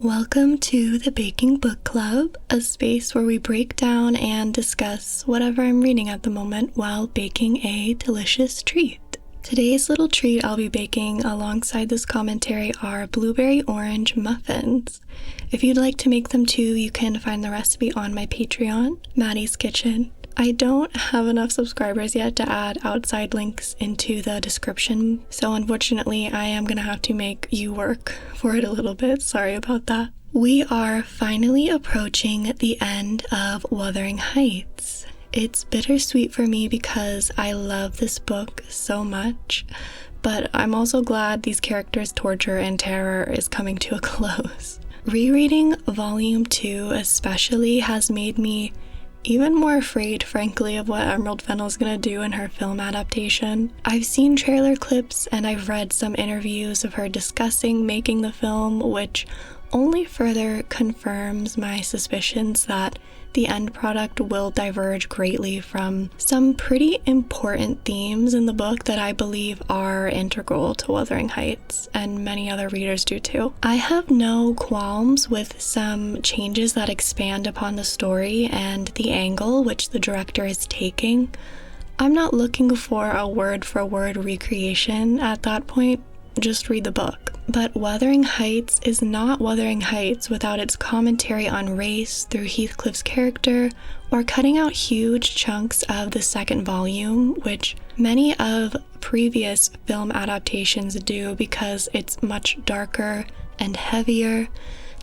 Welcome to the Baking Book Club, a space where we break down and discuss whatever I'm reading at the moment while baking a delicious treat. Today's little treat I'll be baking alongside this commentary are blueberry orange muffins. If you'd like to make them too, you can find the recipe on my Patreon, Maddie's Kitchen. I don't have enough subscribers yet to add outside links into the description, so unfortunately I am gonna have to make you work for it a little bit. Sorry about that. We are finally approaching the end of Wuthering Heights. It's bittersweet for me because I love this book so much, but I'm also glad these characters' torture and terror is coming to a close. Rereading Volume 2 especially has made me even more afraid, frankly, of what Emerald Fennel is going to do in her film adaptation. I've seen trailer clips and I've read some interviews of her discussing making the film, which only further confirms my suspicions that the end product will diverge greatly from some pretty important themes in the book that I believe are integral to Wuthering Heights, and many other readers do too. I have no qualms with some changes that expand upon the story and the angle which the director is taking. I'm not looking for a word-for-word recreation at that point. Just read the book. But Wuthering Heights is not Wuthering Heights without its commentary on race through Heathcliff's character, or cutting out huge chunks of the second volume, which many of previous film adaptations do because it's much darker and heavier,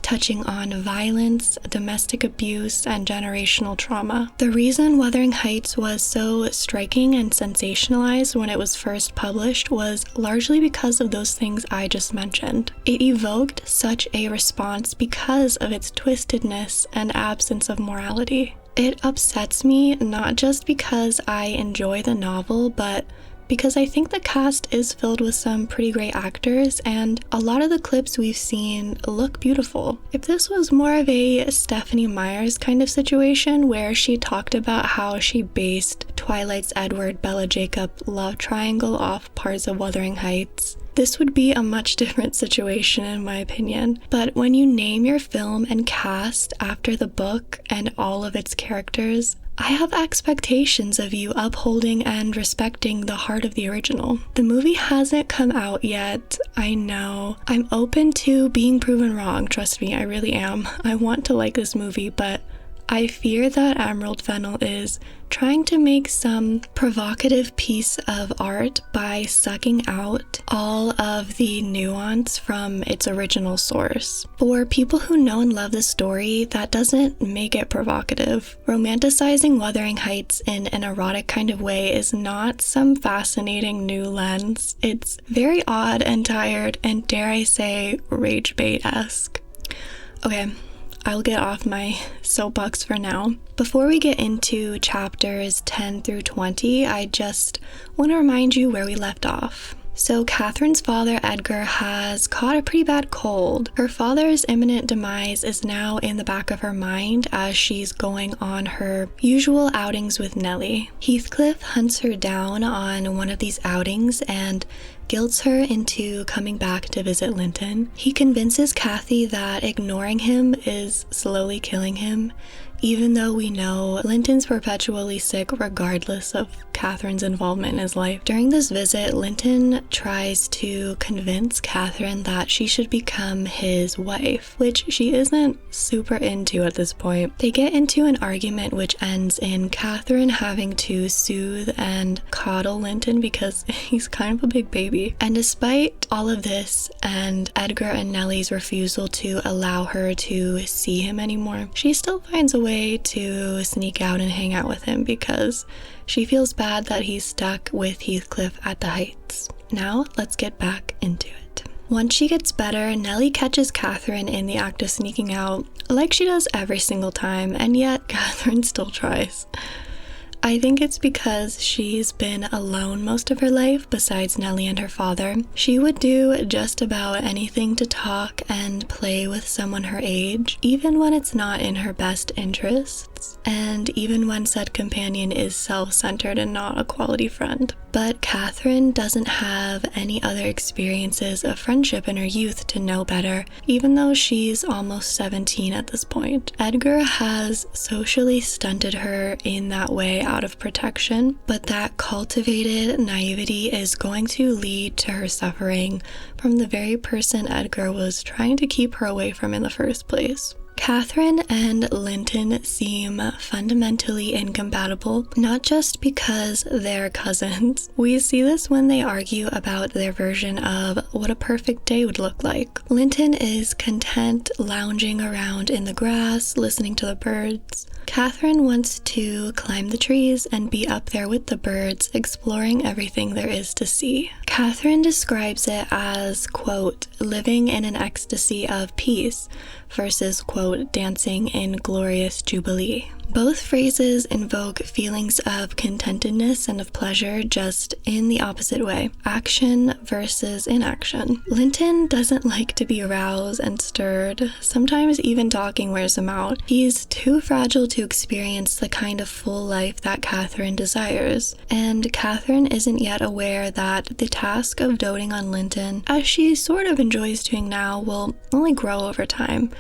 touching on violence, domestic abuse, and generational trauma. The reason Wuthering Heights was so striking and sensationalized when it was first published was largely because of those things I just mentioned. It evoked such a response because of its twistedness and absence of morality. It upsets me not just because I enjoy the novel, but because I think the cast is filled with some pretty great actors, and a lot of the clips we've seen look beautiful. If this was more of a Stephenie Meyers kind of situation where she talked about how she based Twilight's Edward Bella Jacob love triangle off parts of Wuthering Heights, this would be a much different situation in my opinion. But when you name your film and cast after the book and all of its characters, I have expectations of you upholding and respecting the heart of the original. The movie hasn't come out yet, I know. I'm open to being proven wrong, trust me, I really am. I want to like this movie, but I fear that Emerald Fennel is trying to make some provocative piece of art by sucking out all of the nuance from its original source. For people who know and love the story, that doesn't make it provocative. Romanticizing Wuthering Heights in an erotic kind of way is not some fascinating new lens. It's very odd and tired and, dare I say, rage bait-esque. Okay, I'll get off my soapbox for now. Before we get into chapters 10 through 20, I just want to remind you where we left off. So Catherine's father, Edgar, has caught a pretty bad cold. Her father's imminent demise is now in the back of her mind as she's going on her usual outings with Nellie. Heathcliff hunts her down on one of these outings and guilts her into coming back to visit Linton. He convinces Kathy that ignoring him is slowly killing him, even though we know Linton's perpetually sick regardless of Catherine's involvement in his life. During this visit, Linton tries to convince Catherine that she should become his wife, which she isn't super into at this point. They get into an argument which ends in Catherine having to soothe and coddle Linton because he's kind of a big baby. And despite all of this and Edgar and Nellie's refusal to allow her to see him anymore, she still finds a way to sneak out and hang out with him because she feels bad that he's stuck with Heathcliff at the Heights. Now, let's get back into it. Once she gets better, Nellie catches Catherine in the act of sneaking out, like she does every single time, and yet Catherine still tries. I think it's because she's been alone most of her life besides Nellie and her father. She would do just about anything to talk and play with someone her age, even when it's not in her best interest. wants, and even when said companion is self-centered and not a quality friend. But Catherine doesn't have any other experiences of friendship in her youth to know better, even though she's almost 17 at this point. Edgar has socially stunted her in that way out of protection, but that cultivated naivety is going to lead to her suffering from the very person Edgar was trying to keep her away from in the first place. Catherine and Linton seem fundamentally incompatible, not just because they're cousins. We see this when they argue about their version of what a perfect day would look like. Linton is content lounging around in the grass, listening to the birds. Catherine wants to climb the trees and be up there with the birds, exploring everything there is to see. Catherine describes it as, quote, living in an ecstasy of peace versus, quote, dancing in glorious jubilee. Both phrases invoke feelings of contentedness and of pleasure, just in the opposite way. Action versus inaction. Linton doesn't like to be aroused and stirred. Sometimes even talking wears him out. He's too fragile to experience the kind of full life that Catherine desires. And Catherine isn't yet aware that the task of doting on Linton, as she sort of enjoys doing now, will only grow over time,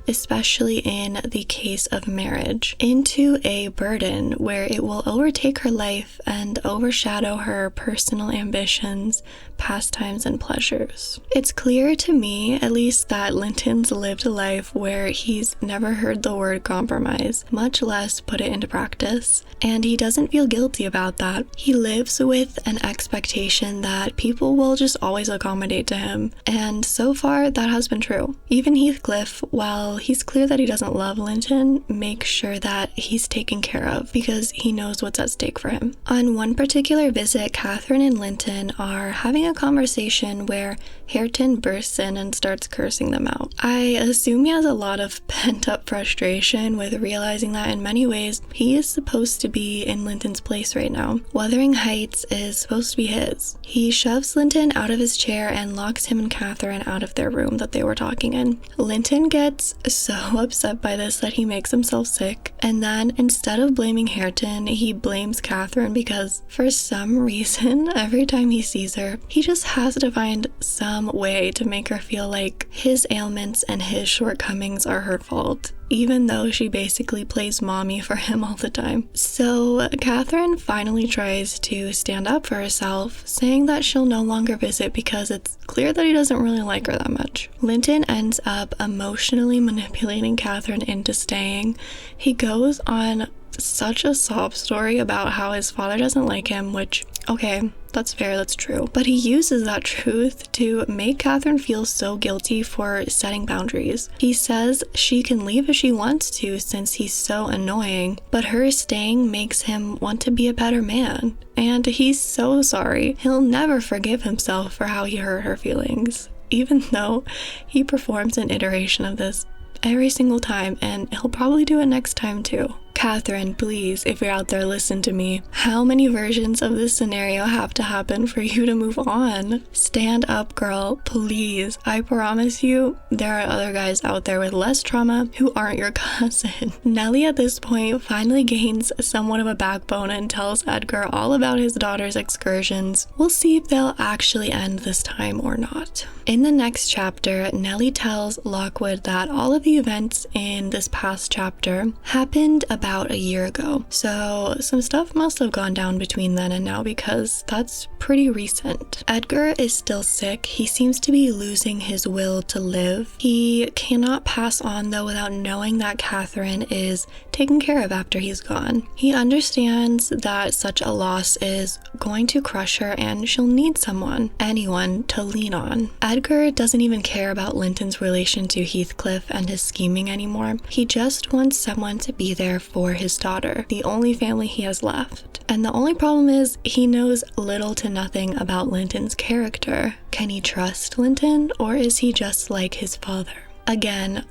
especially in the case of marriage, into a burden where it will overtake her life and overshadow her personal ambitions, pastimes, and pleasures. It's clear to me, at least, that Linton's lived a life where he's never heard the word compromise, much less put it into practice, and he doesn't feel guilty about that. He lives with an expectation that people will just always accommodate to him, and so far that has been true. Even Heathcliff, while he's clear that he doesn't love Linton, makes sure that he's taken care of because he knows what's at stake for him. On one particular visit, Catherine and Linton are having a conversation where Hareton bursts in and starts cursing them out. I assume he has a lot of pent-up frustration with realizing that in many ways he is supposed to be in Linton's place right now. Wuthering Heights is supposed to be his. He shoves Linton out of his chair and locks him and Catherine out of their room that they were talking in. Linton gets so upset by this that he makes himself sick, and then instead of blaming Hareton, he blames Catherine because for some reason, every time he sees her, he just has to find some way to make her feel like his ailments and his shortcomings are her fault, even though she basically plays mommy for him all the time. So Catherine finally tries to stand up for herself, saying that she'll no longer visit because it's clear that he doesn't really like her that much. Linton ends up emotionally manipulating Catherine into staying. He goes on such a sob story about how his father doesn't like him, which, okay, that's fair, that's true. But he uses that truth to make Catherine feel so guilty for setting boundaries. He says she can leave if she wants to since he's so annoying, but her staying makes him want to be a better man. And he's so sorry. He'll never forgive himself for how he hurt her feelings, even though he performs an iteration of this every single time, and he'll probably do it next time too. Catherine, please, if you're out there, listen to me. How many versions of this scenario have to happen for you to move on? Stand up, girl, please. I promise you, there are other guys out there with less trauma who aren't your cousin. Nellie at this point finally gains somewhat of a backbone and tells Edgar all about his daughter's excursions. We'll see if they'll actually end this time or not. In the next chapter, Nellie tells Lockwood that all of the events in this past chapter happened about a year ago. So some stuff must have gone down between then and now because that's pretty recent. Edgar is still sick. He seems to be losing his will to live. He cannot pass on though without knowing that Catherine is taken care of after he's gone. He understands that such a loss is going to crush her and she'll need someone, anyone, to lean on. Edgar doesn't even care about Linton's relation to Heathcliff and his scheming anymore. He just wants someone to be there for his daughter, the only family he has left. And the only problem is he knows little to nothing about Linton's character. Can he trust Linton, or is he just like his father? Again,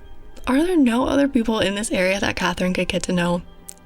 are there no other people in this area that Catherine could get to know?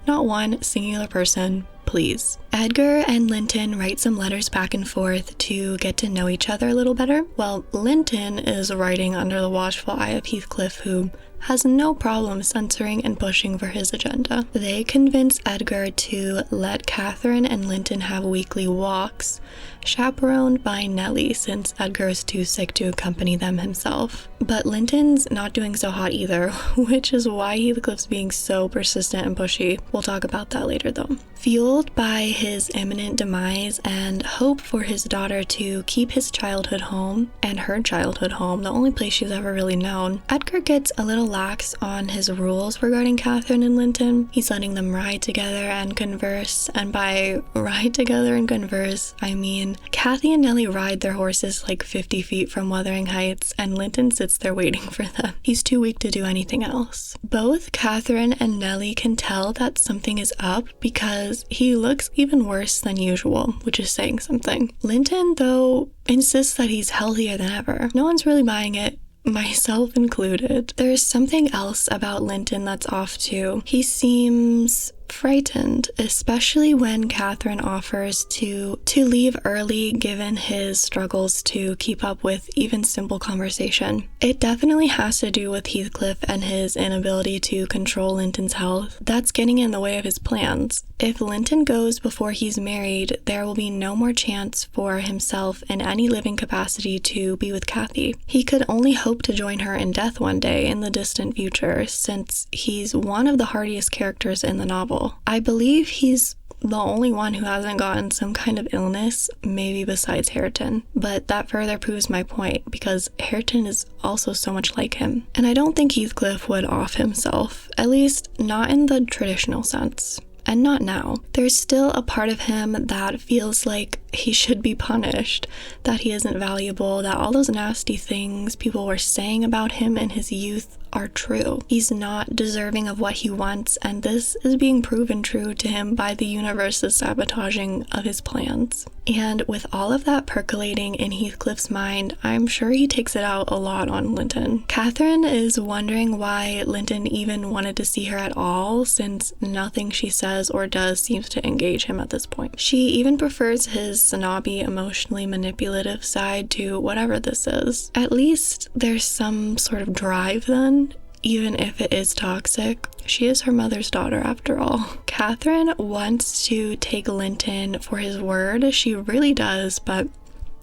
Not one singular person, please. Edgar and Linton write some letters back and forth to get to know each other a little better. Well, Linton is writing under the watchful eye of Heathcliff, who has no problem censoring and pushing for his agenda. They convince Edgar to let Catherine and Linton have weekly walks, chaperoned by Nellie since Edgar is too sick to accompany them himself. But Linton's not doing so hot either, which is why Heathcliff's being so persistent and pushy. We'll talk about that later though. Fueled by his imminent demise and hope for his daughter to keep his childhood home and her childhood home, the only place she's ever really known, Edgar gets a little lax on his rules regarding Catherine and Linton. He's letting them ride together and converse, and by ride together and converse, I mean Cathy and Nellie ride their horses like 50 feet from Wuthering Heights, and Linton sits there waiting for them. He's too weak to do anything else. Both Catherine and Nellie can tell that something is up because he looks even worse than usual, which is saying something. Linton, though, insists that he's healthier than ever. No one's really buying it, myself included. There's something else about Linton that's off too. He seems frightened, especially when Catherine offers to leave early given his struggles to keep up with even simple conversation. It definitely has to do with Heathcliff and his inability to control Linton's health. That's getting in the way of his plans. If Linton goes before he's married, there will be no more chance for himself in any living capacity to be with Cathy. He could only hope to join her in death one day in the distant future, since he's one of the hardiest characters in the novel. I believe he's the only one who hasn't gotten some kind of illness, maybe besides Hareton. But that further proves my point, because Hareton is also so much like him. And I don't think Heathcliff would off himself, at least not in the traditional sense. And not now. There's still a part of him that feels like he should be punished, that he isn't valuable, that all those nasty things people were saying about him in his youth are true. He's not deserving of what he wants, and this is being proven true to him by the universe's sabotaging of his plans. And with all of that percolating in Heathcliff's mind, I'm sure he takes it out a lot on Linton. Catherine is wondering why Linton even wanted to see her at all, since nothing she says or does seems to engage him at this point. She even prefers his snobby, emotionally manipulative side to whatever this is. At least there's some sort of drive then, even if it is toxic. She is her mother's daughter after all. Catherine wants to take Linton for his word, she really does, but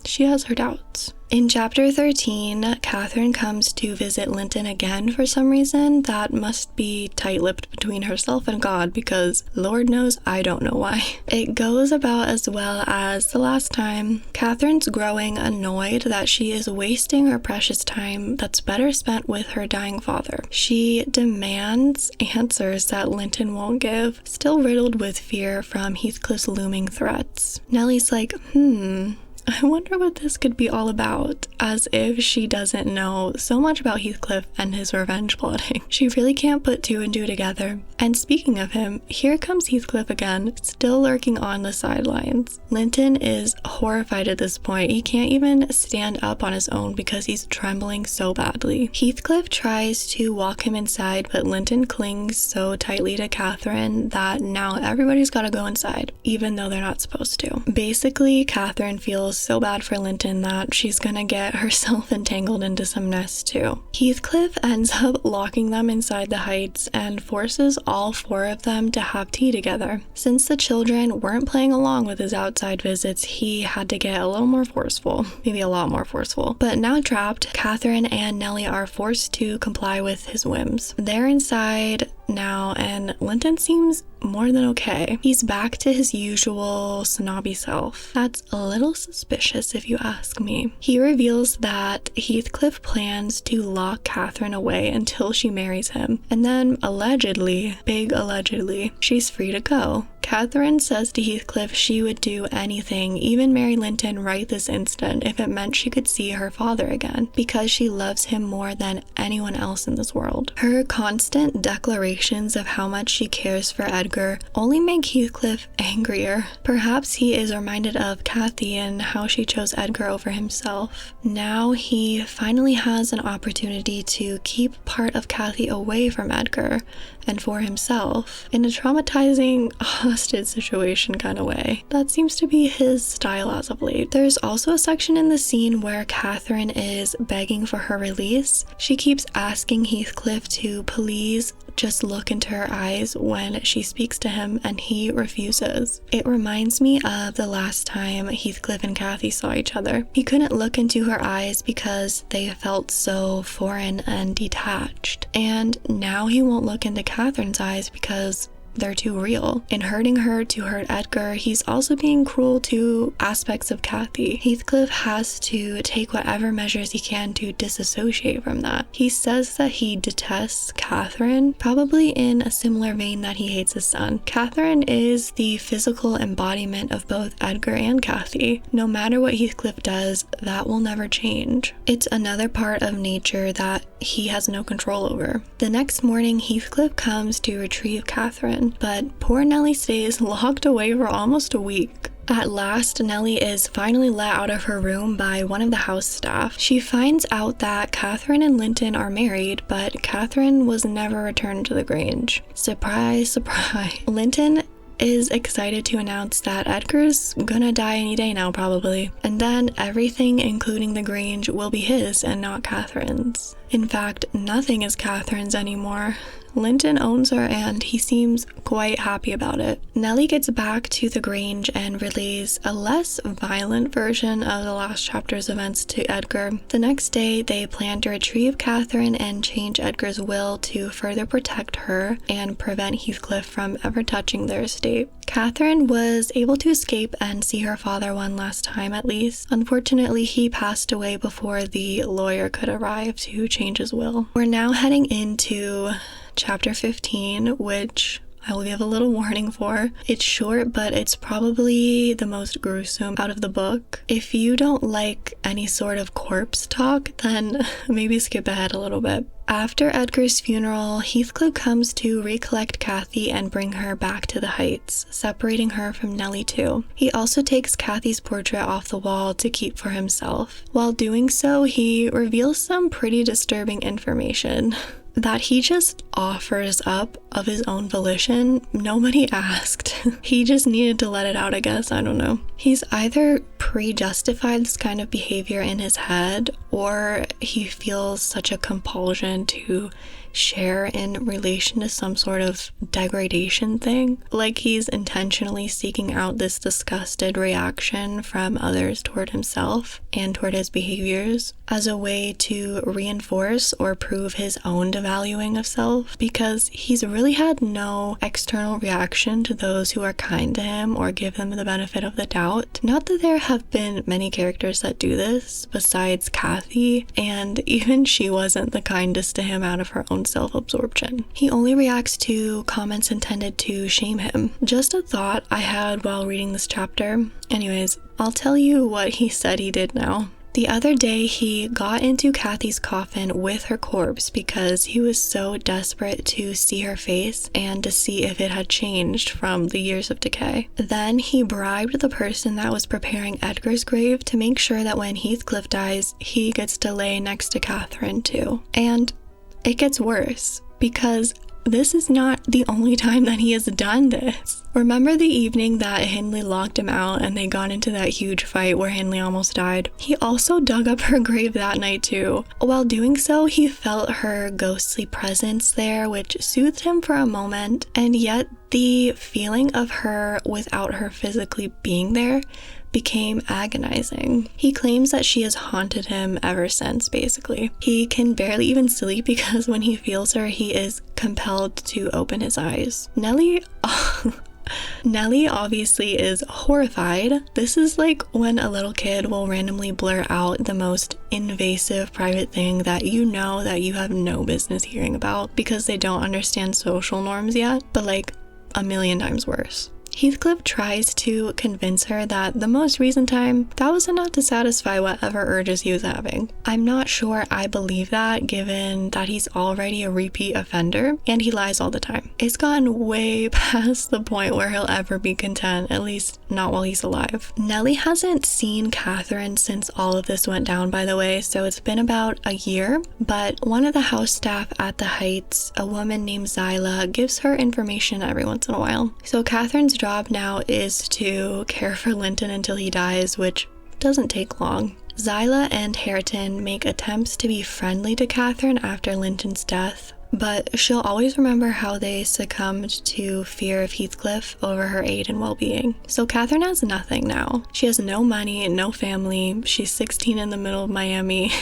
she has her doubts. In chapter 13, Catherine comes to visit Linton again for some reason that must be tight-lipped between herself and God, because Lord knows I don't know why. It goes about as well as the last time. Catherine's growing annoyed that she is wasting her precious time that's better spent with her dying father. She demands answers that Linton won't give, still riddled with fear from Heathcliff's looming threats. Nellie's like, I wonder what this could be all about, as if she doesn't know so much about Heathcliff and his revenge plotting. She really can't put two and two together. And speaking of him, here comes Heathcliff again, still lurking on the sidelines. Linton is horrified at this point. He can't even stand up on his own because he's trembling so badly. Heathcliff tries to walk him inside, but Linton clings so tightly to Catherine that now everybody's gotta go inside, even though they're not supposed to. Basically, Catherine feels so bad for Linton that she's gonna get herself entangled into some mess too. Heathcliff ends up locking them inside the Heights and forces all four of them to have tea together. Since the children weren't playing along with his outside visits, he had to get a little more forceful, maybe a lot more forceful. But now trapped, Catherine and Nellie are forced to comply with his whims. They're inside now, and Linton seems more than okay. He's back to his usual snobby self. That's a little suspicious if you ask me. He reveals that Heathcliff plans to lock Catherine away until she marries him, and then allegedly, big allegedly, she's free to go. Catherine says to Heathcliff she would do anything, even marry Linton right this instant, if it meant she could see her father again, because she loves him more than anyone else in this world. Her constant declarations of how much she cares for Edgar only make Heathcliff angrier. Perhaps he is reminded of Cathy and how she chose Edgar over himself. Now he finally has an opportunity to keep part of Cathy away from Edgar and for himself. In a traumatizing, hostage situation kind of way. That seems to be his style as of late. There's also a section in the scene where Catherine is begging for her release. She keeps asking Heathcliff to please just look into her eyes when she speaks to him, and he refuses. It reminds me of the last time Heathcliff and Cathy saw each other. He couldn't look into her eyes because they felt so foreign and detached. And now he won't look into Catherine's eyes because they're too real. In hurting her to hurt Edgar, he's also being cruel to aspects of Cathy. Heathcliff has to take whatever measures he can to disassociate from that. He says that he detests Catherine, probably in a similar vein that he hates his son. Catherine is the physical embodiment of both Edgar and Cathy. No matter what Heathcliff does, that will never change. It's another part of nature that he has no control over. The next morning, Heathcliff comes to retrieve Catherine, but poor Nellie stays locked away for almost a week. At last, Nellie is finally let out of her room by one of the house staff. She finds out that Catherine and Linton are married, but Catherine was never returned to the Grange. Surprise, surprise. Linton is excited to announce that Edgar's gonna die any day now, probably. And then everything, including the Grange, will be his and not Catherine's. In fact, nothing is Catherine's anymore. Linton owns her and he seems quite happy about it. Nellie gets back to the Grange and relays a less violent version of the last chapter's events to Edgar. The next day, they plan to retrieve Catherine and change Edgar's will to further protect her and prevent Heathcliff from ever touching their estate. Catherine was able to escape and see her father one last time at least. Unfortunately, he passed away before the lawyer could arrive to change his will. We're now heading into Chapter 15, which I will give a little warning for. It's short, but it's probably the most gruesome out of the book. If you don't like any sort of corpse talk, then maybe skip ahead a little bit. After Edgar's funeral, Heathcliff comes to recollect Cathy and bring her back to the Heights, separating her from Nellie too. He also takes Cathy's portrait off the wall to keep for himself. While doing so, he reveals some pretty disturbing information that he just offers up of his own volition. Nobody asked. He just needed to let it out, I guess. I don't know. He's either pre-justified this kind of behavior in his head, or he feels such a compulsion to share in relation to some sort of degradation thing. Like he's intentionally seeking out this disgusted reaction from others toward himself and toward his behaviors as a way to reinforce or prove his own devaluing of self, because he's really had no external reaction to those who are kind to him or give him the benefit of the doubt. Not that there have been many characters that do this besides Cathy, and even she wasn't the kindest to him out of her own self-absorption. He only reacts to comments intended to shame him. Just a thought I had while reading this chapter. Anyways, I'll tell you what he said he did now. The other day, he got into Cathy's coffin with her corpse because he was so desperate to see her face and to see if it had changed from the years of decay. Then he bribed the person that was preparing Edgar's grave to make sure that when Heathcliff dies, he gets to lay next to Catherine too. And it gets worse, because this is not the only time that he has done this. Remember the evening that Hindley locked him out and they got into that huge fight where Hindley almost died? He also dug up her grave that night too. While doing so, he felt her ghostly presence there, which soothed him for a moment, and yet the feeling of her without her physically being there became agonizing. He claims that she has haunted him ever since, basically. He can barely even sleep because when he feels her, he is compelled to open his eyes. Nellie obviously is horrified. This is like when a little kid will randomly blur out the most invasive private thing that you know that you have no business hearing about because they don't understand social norms yet, but like a million times worse. Heathcliff tries to convince her that the most recent time, that was enough to satisfy whatever urges he was having. I'm not sure I believe that, given that he's already a repeat offender and he lies all the time. It's gotten way past the point where he'll ever be content, at least not while he's alive. Nellie hasn't seen Catherine since all of this went down, by the way, so it's been about a year, but one of the house staff at the Heights, a woman named Zyla, gives her information every once in a while. So Catherine's job now is to care for Linton until he dies, which doesn't take long. Zyla and Hareton make attempts to be friendly to Catherine after Linton's death, but she'll always remember how they succumbed to fear of Heathcliff over her aid and well-being. So Catherine has nothing now. She has no money, no family. She's 16 in the middle of Miami.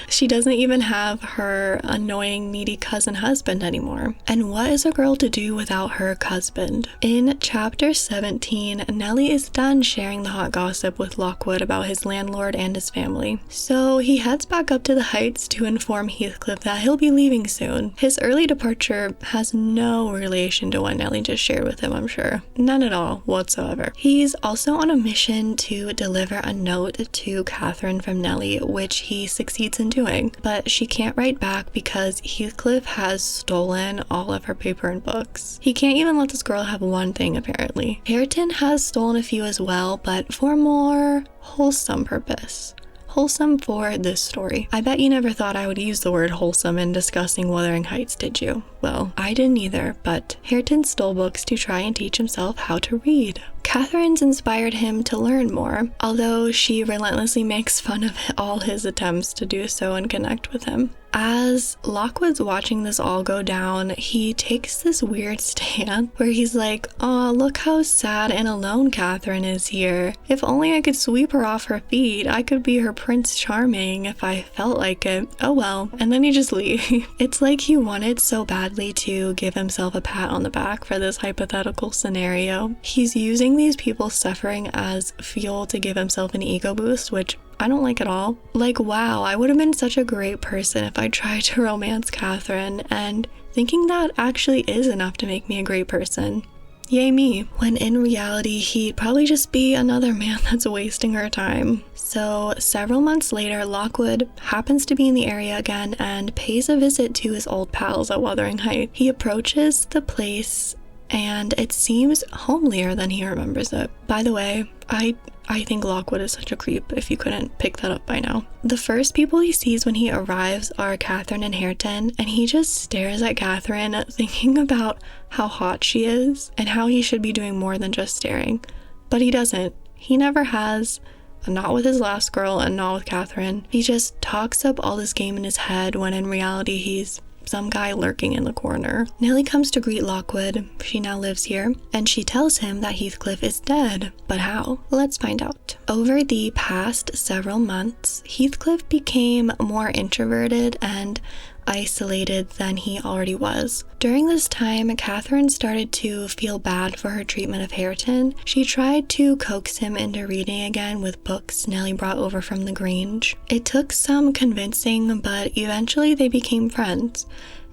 She doesn't even have her annoying, needy cousin husband anymore. And what is a girl to do without her husband? In chapter 17, Nellie is done sharing the hot gossip with Lockwood about his landlord and his family. So he heads back up to the Heights to inform Heathcliff that he'll be leaving soon. His early departure has no relation to what Nellie just shared with him, I'm sure. None at all whatsoever. He's also on a mission to deliver a note to Catherine from Nellie, which he succeeds in doing, but she can't write back because Heathcliff has stolen all of her paper and books. He can't even let this girl have one thing, apparently. Hareton has stolen a few as well, but for a more wholesome purpose. Wholesome for this story. I bet you never thought I would use the word wholesome in discussing Wuthering Heights, did you? Well, I didn't either, but Hareton stole books to try and teach himself how to read. Catherine's inspired him to learn more, although she relentlessly makes fun of all his attempts to do so and connect with him. As Lockwood's watching this all go down, he takes this weird stand where he's like, "Aw, look how sad and alone Catherine is here. If only I could sweep her off her feet. I could be her Prince Charming if I felt like it. Oh well." And then he just leaves. It's like he wanted so badly to give himself a pat on the back for this hypothetical scenario. He's using these people's suffering as fuel to give himself an ego boost, which I don't like at all. Like, wow, I would have been such a great person if I tried to romance Catherine, and thinking that actually is enough to make me a great person. Yay me. When in reality, he'd probably just be another man that's wasting her time. So several months later, Lockwood happens to be in the area again and pays a visit to his old pals at Wuthering Heights. He approaches the place and it seems homelier than he remembers it. By the way, I think Lockwood is such a creep, if you couldn't pick that up by now. The first people he sees when he arrives are Catherine and Hareton, and he just stares at Catherine, thinking about how hot she is and how he should be doing more than just staring. But he doesn't. He never has. Not with his last girl and not with Catherine. He just talks up all this game in his head when in reality he's some guy lurking in the corner. Nellie comes to greet Lockwood. She now lives here, and she tells him that Heathcliff is dead. But how? Let's find out. Over the past several months, Heathcliff became more introverted and isolated than he already was. During this time, Catherine started to feel bad for her treatment of Hareton. She tried to coax him into reading again with books Nellie brought over from the Grange. It took some convincing, but eventually they became friends,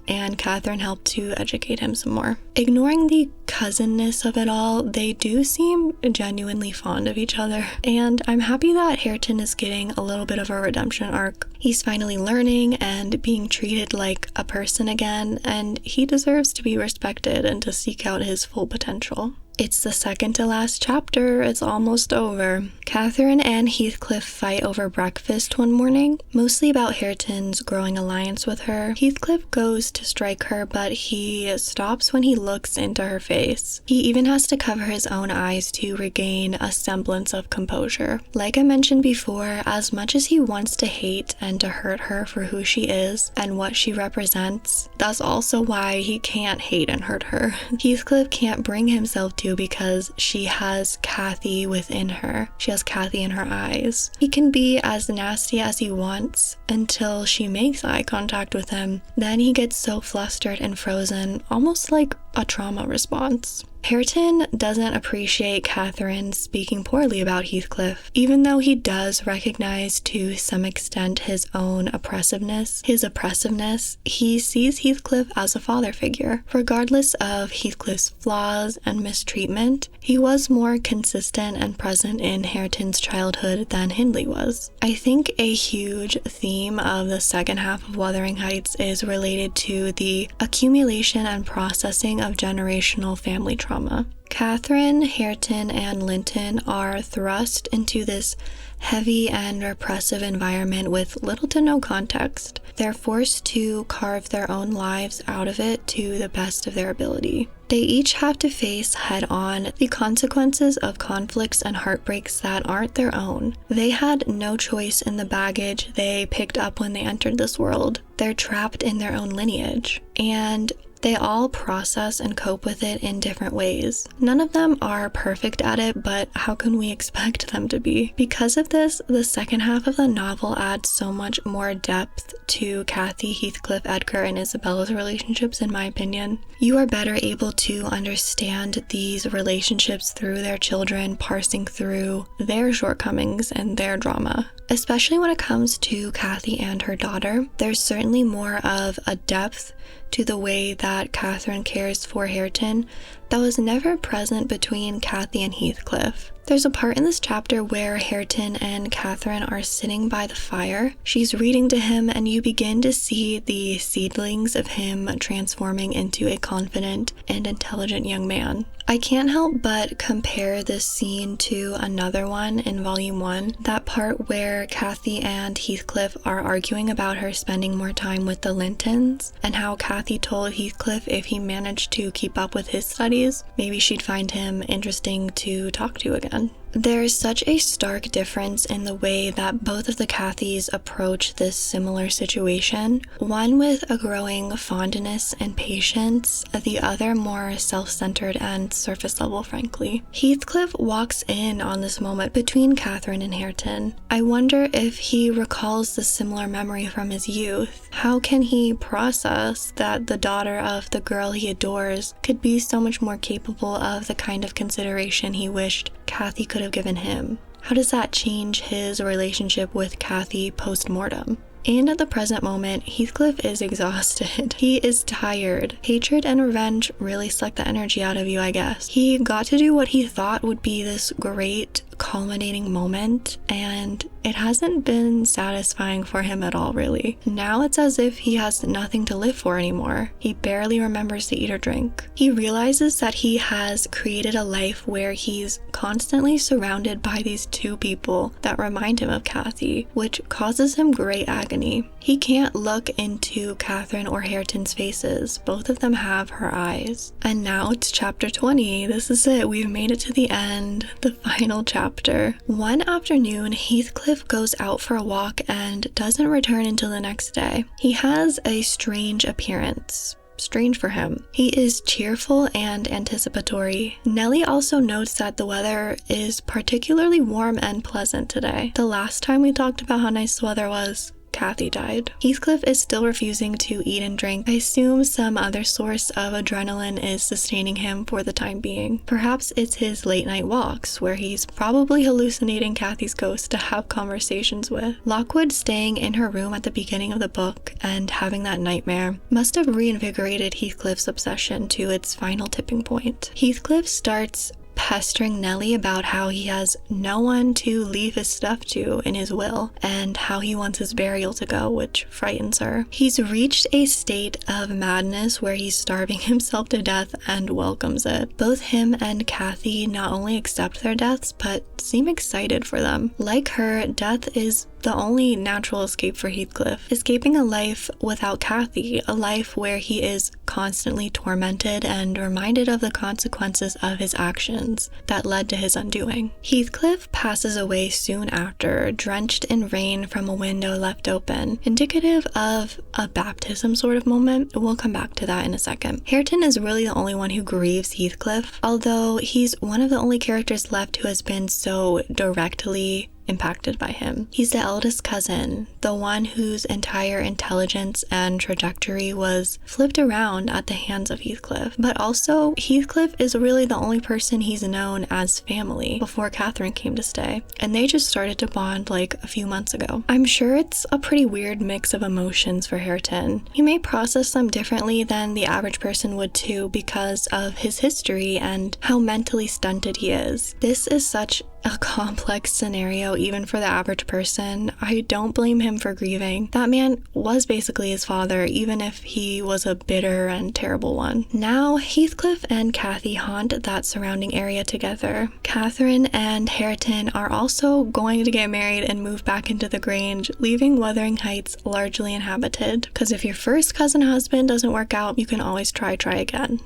and Catherine helped to educate him some more. Ignoring the cousinness of it all, they do seem genuinely fond of each other, and I'm happy that Hareton is getting a little bit of a redemption arc. He's finally learning and being treated like a person again, and he deserves to be respected and to seek out his full potential. It's the second to last chapter. It's almost over. Catherine and Heathcliff fight over breakfast one morning, mostly about Hareton's growing alliance with her. Heathcliff goes to strike her, but he stops when he looks into her face. He even has to cover his own eyes to regain a semblance of composure. Like I mentioned before, as much as he wants to hate and to hurt her for who she is and what she represents, that's also why he can't hate and hurt her. Heathcliff can't bring himself to because she has Kathy within her. She has Kathy in her eyes. He can be as nasty as he wants until she makes eye contact with him. Then he gets so flustered and frozen, almost like a trauma response. Hareton doesn't appreciate Catherine speaking poorly about Heathcliff, even though he does recognize to some extent his own oppressiveness. He sees Heathcliff as a father figure. Regardless of Heathcliff's flaws and mistreatment, he was more consistent and present in Hareton's childhood than Hindley was. I think a huge theme of the second half of Wuthering Heights is related to the accumulation and processing of generational family trauma. Catherine, Hareton, and Linton are thrust into this heavy and repressive environment with little to no context. They're forced to carve their own lives out of it to the best of their ability. They each have to face head-on the consequences of conflicts and heartbreaks that aren't their own. They had no choice in the baggage they picked up when they entered this world. They're trapped in their own lineage, and they all process and cope with it in different ways. None of them are perfect at it, but how can we expect them to be? Because of this, the second half of the novel adds so much more depth to Kathy, Heathcliff, Edgar, and Isabella's relationships, in my opinion. You are better able to understand these relationships through their children, parsing through their shortcomings and their drama. Especially when it comes to Kathy and her daughter, there's certainly more of a depth to the way that Catherine cares for Hareton that was never present between Kathy and Heathcliff. There's a part in this chapter where Hareton and Catherine are sitting by the fire. She's reading to him, and you begin to see the seedlings of him transforming into a confident and intelligent young man. I can't help but compare this scene to another one in Volume 1, that part where Kathy and Heathcliff are arguing about her spending more time with the Lintons, and how Kathy told Heathcliff if he managed to keep up with his studies, maybe she'd find him interesting to talk to again. There's such a stark difference in the way that both of the Cathys approach this similar situation, one with a growing fondness and patience, the other more self-centered and surface level, frankly. Heathcliff walks in on this moment between Catherine and Hareton. I wonder if he recalls the similar memory from his youth. How can he process that the daughter of the girl he adores could be so much more capable of the kind of consideration he wished Kathy could have given him? How does that change his relationship with Kathy post-mortem? And at the present moment, Heathcliff is exhausted. He is tired. Hatred and revenge really suck the energy out of you, I guess. He got to do what he thought would be this great culminating moment, and it hasn't been satisfying for him at all, really. Now it's as if he has nothing to live for anymore. He barely remembers to eat or drink. He realizes that he has created a life where he's constantly surrounded by these two people that remind him of Kathy, which causes him great agony. He can't look into Catherine or Hareton's faces. Both of them have her eyes. And now it's chapter 20. This is it. We've made it to the end, the final chapter. One afternoon, Heathcliff goes out for a walk and doesn't return until the next day. He has a strange appearance. Strange for him. He is cheerful and anticipatory. Nellie also notes that the weather is particularly warm and pleasant today. The last time we talked about how nice the weather was, Kathy died. Heathcliff is still refusing to eat and drink. I assume some other source of adrenaline is sustaining him for the time being. Perhaps it's his late night walks, where he's probably hallucinating Kathy's ghost to have conversations with. Lockwood staying in her room at the beginning of the book and having that nightmare must have reinvigorated Heathcliff's obsession to its final tipping point. Heathcliff starts pestering Nellie about how he has no one to leave his stuff to in his will, and how he wants his burial to go, which frightens her. He's reached a state of madness where he's starving himself to death and welcomes it. Both him and Kathy not only accept their deaths, but seem excited for them. Like her, death is the only natural escape for Heathcliff. Escaping a life without Kathy, a life where he is constantly tormented and reminded of the consequences of his actions that led to his undoing. Heathcliff passes away soon after, drenched in rain from a window left open, indicative of a baptism sort of moment. We'll come back to that in a second. Hareton is really the only one who grieves Heathcliff, although he's one of the only characters left who has been so directly impacted by him. He's the eldest cousin, the one whose entire intelligence and trajectory was flipped around at the hands of Heathcliff. But also, Heathcliff is really the only person he's known as family before Catherine came to stay, and they just started to bond like a few months ago. I'm sure it's a pretty weird mix of emotions for Hareton. He may process them differently than the average person would too, because of his history and how mentally stunted he is. This is such a complex scenario even for the average person. I don't blame him for grieving. That man was basically his father, even if he was a bitter and terrible one. Now, Heathcliff and Kathy haunt that surrounding area together. Catherine and Hareton are also going to get married and move back into the Grange, leaving Wuthering Heights largely inhabited. Because if your first cousin husband doesn't work out, you can always try again.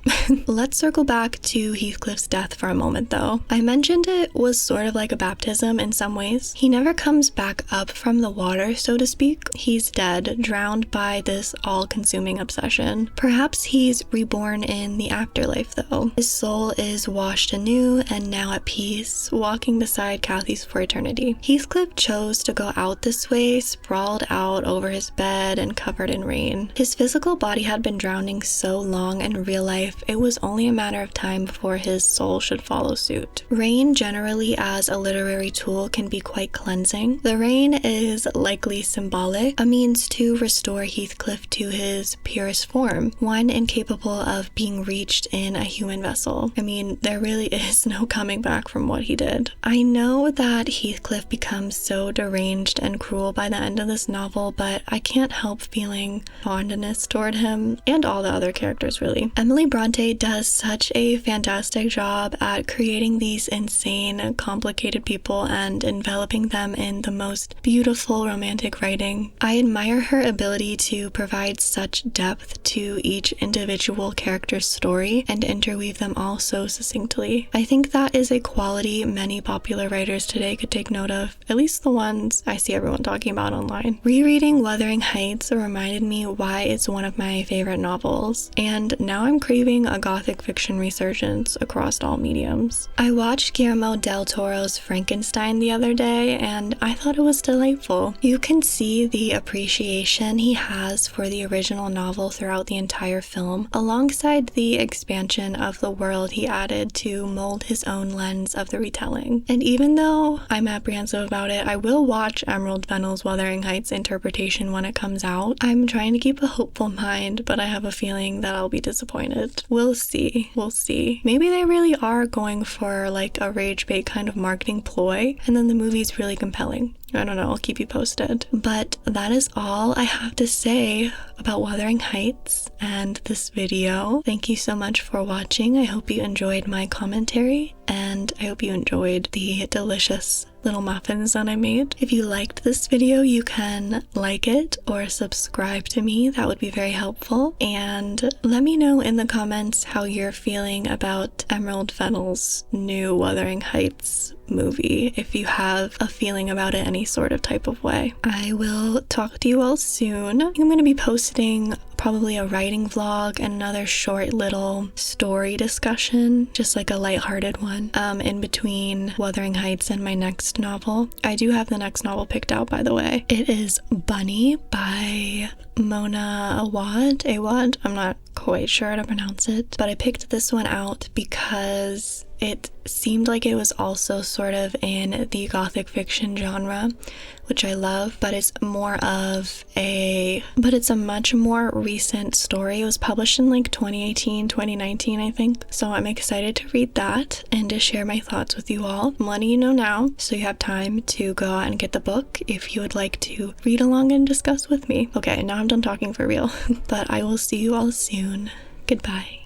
Let's circle back to Heathcliff's death for a moment though. I mentioned it was sort of like a baptism in some ways. He never comes back up from the water, so to speak. He's dead, drowned by this all-consuming obsession. Perhaps he's reborn in the afterlife though. His soul is washed anew and now at peace, walking beside Kathy's for eternity. Heathcliff chose to go out this way, sprawled out over his bed and covered in rain. His physical body had been drowning so long in real life, it was only a matter of time before his soul should follow suit. Rain generally as a literary tool can be quite cleansing. The rain is likely symbolic, a means to restore Heathcliff to his purest form, one incapable of being reached in a human vessel. I mean, there really is no coming back from what he did. I know that Heathcliff becomes so deranged and cruel by the end of this novel, but I can't help feeling fondness toward him and all the other characters really. Emily Bronte does such a fantastic job at creating these insane, complicated people and enveloping them in the most beautiful romantic writing. I admire her ability to provide such depth to each individual character's story and interweave them all so succinctly. I think that is a quality many popular writers today could take note of, at least the ones I see everyone talking about online. Rereading Wuthering Heights reminded me why it's one of my favorite novels, and now I'm craving a gothic fiction resurgence across all mediums. I watched Guillermo del Toro's Frankenstein the other day, and I thought it was delightful. You can see the appreciation he has for the original novel throughout the entire film, alongside the expansion of the world he added to mold his own lens of the retelling. And even though I'm apprehensive about it, I will watch Emerald Fennel's Wuthering Heights interpretation when it comes out. I'm trying to keep a hopeful mind, but I have a feeling that I'll be disappointed. We'll see. Maybe they really are going for like a rage bait kind of marketing ploy, and then the movie's really compelling. I don't know, I'll keep you posted. But that is all I have to say about Wuthering Heights and this video. Thank you so much for watching. I hope you enjoyed my commentary, and I hope you enjoyed the delicious little muffins that I made. If you liked this video, you can like it or subscribe to me. That would be very helpful. And let me know in the comments how you're feeling about Emerald Fennel's new Wuthering Heights movie, if you have a feeling about it any sort of type of way. I will talk to you all soon. I'm going to be posting probably a writing vlog and another short little story discussion, just like a lighthearted one, in between Wuthering Heights and my next novel. I do have the next novel picked out, by the way. It is Bunny by Mona Awad. I'm not quite sure how to pronounce it, but I picked this one out because it seemed like it was also sort of in the gothic fiction genre, which I love, but it's a much more recent story. It was published in like 2018, 2019, I think. So I'm excited to read that and to share my thoughts with you all. I'm letting you know now, so you have time to go out and get the book if you would like to read along and discuss with me. Okay, now I'm done talking for real, but I will see you all soon. Goodbye.